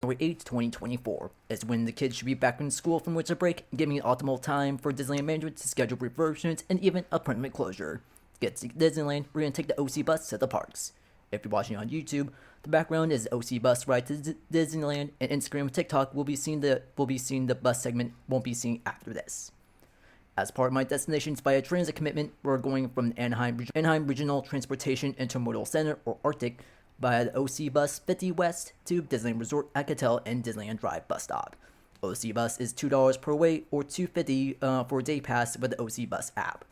February 8th, 2024, is when the kids should be back in school from winter break, giving it optimal time for Disneyland management to schedule refurbishments and even a permanent closure. To get to Disneyland, we're going to take the OC bus to the parks. If you're watching on YouTube, the background is the OC bus ride to Disneyland, and Instagram and TikTok will be seeing the bus segment won't be seen after this. As part of my Destinations via Transit commitment, we're going from the Anaheim Regional Transportation Intermodal Center, or ARTIC, via the OC Bus 50 West to Disneyland Resort at Catal and Disneyland Drive bus stop. OC Bus is $2 per way or $2.50 for a day pass with the OC Bus app,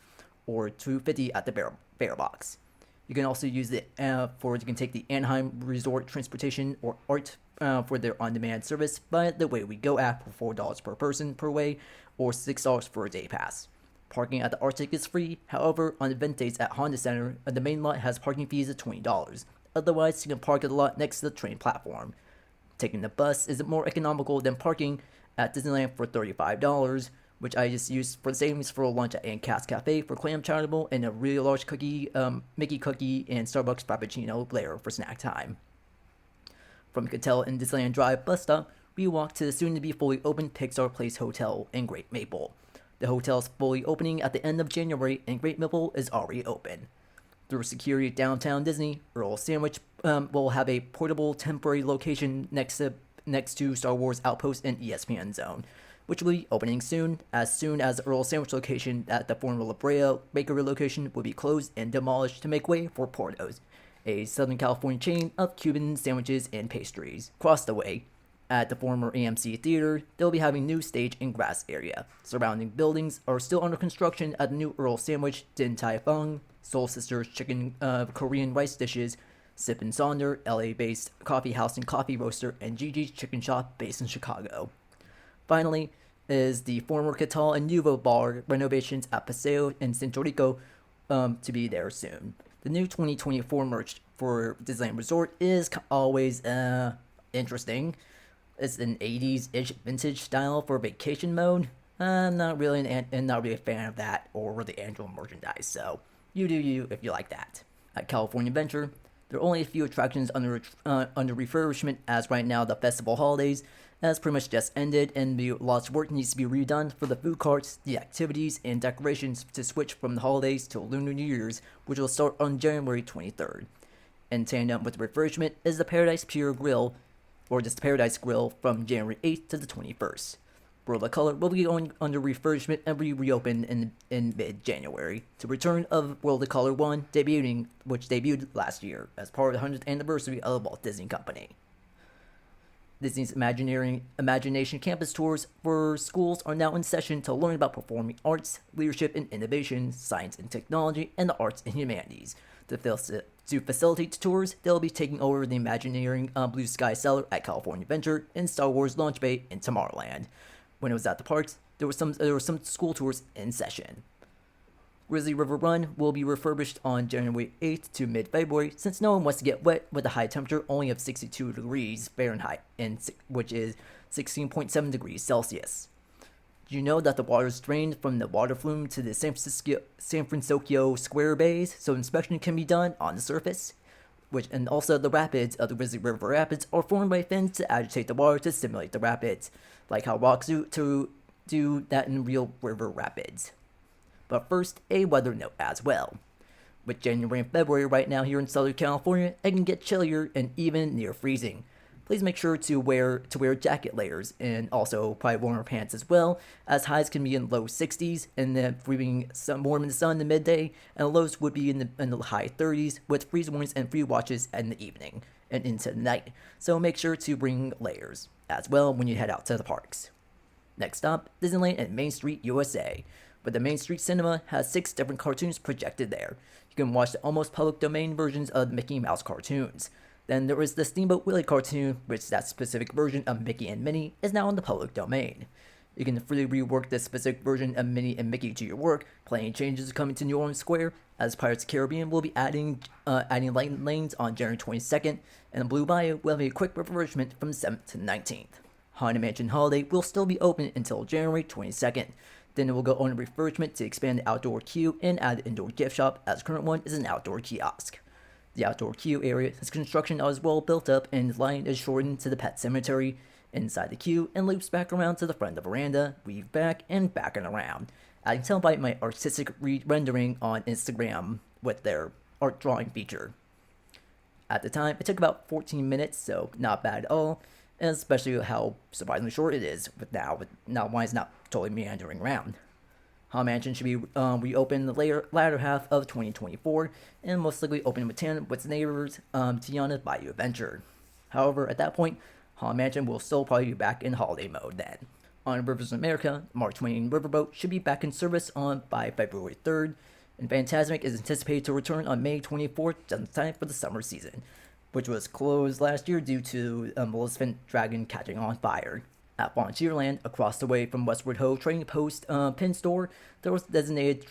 or $2.50 at the Brea box. You can also use you can take the Anaheim Resort Transportation or ART for their on-demand service via the Way We Go app for $4 per person per way or $6 for a day pass. Parking at the ARTIC is free. However, on event dates at Honda Center, the main lot has parking fees of $20. Otherwise, you can park at the lot next to the train platform. Taking the bus is more economical than parking at Disneyland for $35, which I just used for the savings for a lunch at Cat's Cafe for clam charitable and a really large cookie, Mickey cookie and Starbucks Frappuccino later for snack time. From Katella and Disneyland Drive bus stop, we walk to the soon-to-be fully open Pixar Place Hotel in Great Maple. The hotel is fully opening at the end of January, and Great Maple is already open. Through security at Downtown Disney, Earl of Sandwich will have a portable temporary location next to Star Wars Outpost and ESPN Zone, which will be opening soon as the Earl of Sandwich location at the former Brea bakery location will be closed and demolished to make way for Portos, a Southern California chain of Cuban sandwiches and pastries. Across the way, at the former AMC Theater, they'll be having new stage and grass area. Surrounding buildings are still under construction at the new Earl of Sandwich, Din Tai Fung, Soul Sisters Chicken Korean rice dishes, Sip and Sonder, LA-based coffee house and coffee roaster, and Gigi's Chicken Shop based in Chicago. Finally, is the former Catal UVA Bar renovations at Paseo and Centerico to be there soon. The new 2024 merch for Disneyland Resort is always interesting. It's an 80s-ish vintage style for vacation mode. I'm not really a fan of that or the annual merchandise, so you do you if you like that. At California Adventure, there are only a few attractions under refurbishment, as right now the festival holidays has pretty much just ended and lots of work needs to be redone for the food carts, the activities, and decorations to switch from the holidays to Lunar New Year's, which will start on January 23rd. In tandem with the refurbishment is the Paradise Pier Grill, or just the Paradise Grill, from January 8th to the 21st. World of Color will be going under refurbishment and reopened in mid-January. To return of World of Color 1 which debuted last year as part of the 100th anniversary of the Walt Disney Company. Disney's Imagination Campus Tours for schools are now in session to learn about performing arts, leadership and innovation, science and technology, and the arts and humanities. To facilitate the tours, they'll be taking over the Imagineering Blue Sky Cellar at California Adventure and Star Wars Launch Bay in Tomorrowland. When it was at the parks, there were some school tours in session. Grizzly River Run will be refurbished on January 8th to mid-February, since no one wants to get wet with a high temperature only of 62 degrees Fahrenheit, which is 16.7 degrees Celsius. Do you know that the water is drained from the water flume to the San Francisco Square bays, so inspection can be done on the surface? And also the rapids of the Grizzly River Rapids are formed by fins to agitate the water to simulate the rapids, like how rocks do that in real river rapids. But first, a weather note as well. With January and February right now here in Southern California, it can get chillier and even near freezing. Please make sure to wear jacket layers and also probably warmer pants as well, as highs can be in low 60s and then being warm in the sun in the midday, and lows would be in the high 30s with freeze warnings and free watches in the evening and into the night. So make sure to bring layers as well when you head out to the parks. Next up, Disneyland and Main Street, USA. But the Main Street Cinema has 6 different cartoons projected there. You can watch the almost public domain versions of the Mickey Mouse cartoons. Then there is the Steamboat Willie cartoon, which that specific version of Mickey and Minnie is now in the public domain. You can freely rework this specific version of Minnie and Mickey to your work. Plenty of changes are coming to New Orleans Square, as Pirates of the Caribbean will be adding light lanes on January 22nd, and the Blue Bayou will have a quick refurbishment from the 7th to the 19th. Haunted Mansion Holiday will still be open until January 22nd. Then it will go on a refurbishment to expand the outdoor queue and add an indoor gift shop, as the current one is an outdoor kiosk. The outdoor queue area has construction that is well built up, and the line is shortened to the pet cemetery inside the queue and loops back around to the front of the veranda, weave back and around. I can tell by my artistic rendering on Instagram with their art drawing feature. At the time, it took about 14 minutes, so not bad at all, and especially how surprisingly short it is now why it's not totally meandering around. Haunted Mansion should be reopened the latter half of 2024, and most likely open with tandem with its neighbors, Tiana's Bayou Adventure. However, at that point, Haunted Mansion will still probably be back in holiday mode then. On Rivers of America, Mark Twain Riverboat should be back in service by February 3rd, and Fantasmic is anticipated to return on May 24th, just in time for the summer season, which was closed last year due to a Maleficent dragon catching on fire. At Frontierland, across the way from Westward Ho Trading Post pin store, there was designated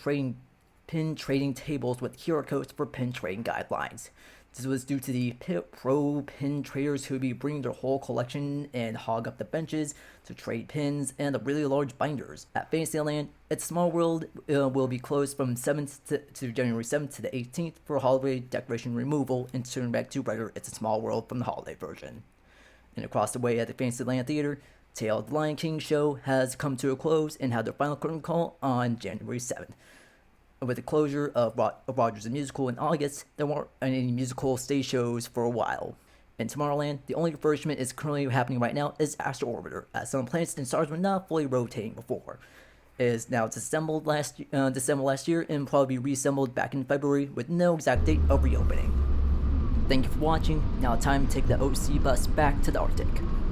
pin trading tables with QR codes for pin trading guidelines. This was due to the pro pin traders who would be bringing their whole collection and hog up the benches to trade pins and the really large binders. At Fantasyland, its Small World will be closed from 7th to January 7th to the 18th for holiday decoration removal and turn back to regular It's a Small World from the holiday version. And across the way at the Fantasyland Theater, Tale of the Lion King show has come to a close and had their final curtain call on January 7th. With the closure of Rogers the Musical in August, there weren't any musical stage shows for a while. In Tomorrowland, the only refurbishment is currently happening right now is Astro Orbiter, as some planets and stars were not fully rotating before. It is now disassembled December last year and probably be reassembled back in February with no exact date of reopening. Thank you for watching. Now time to take the OC bus back to the ARTIC.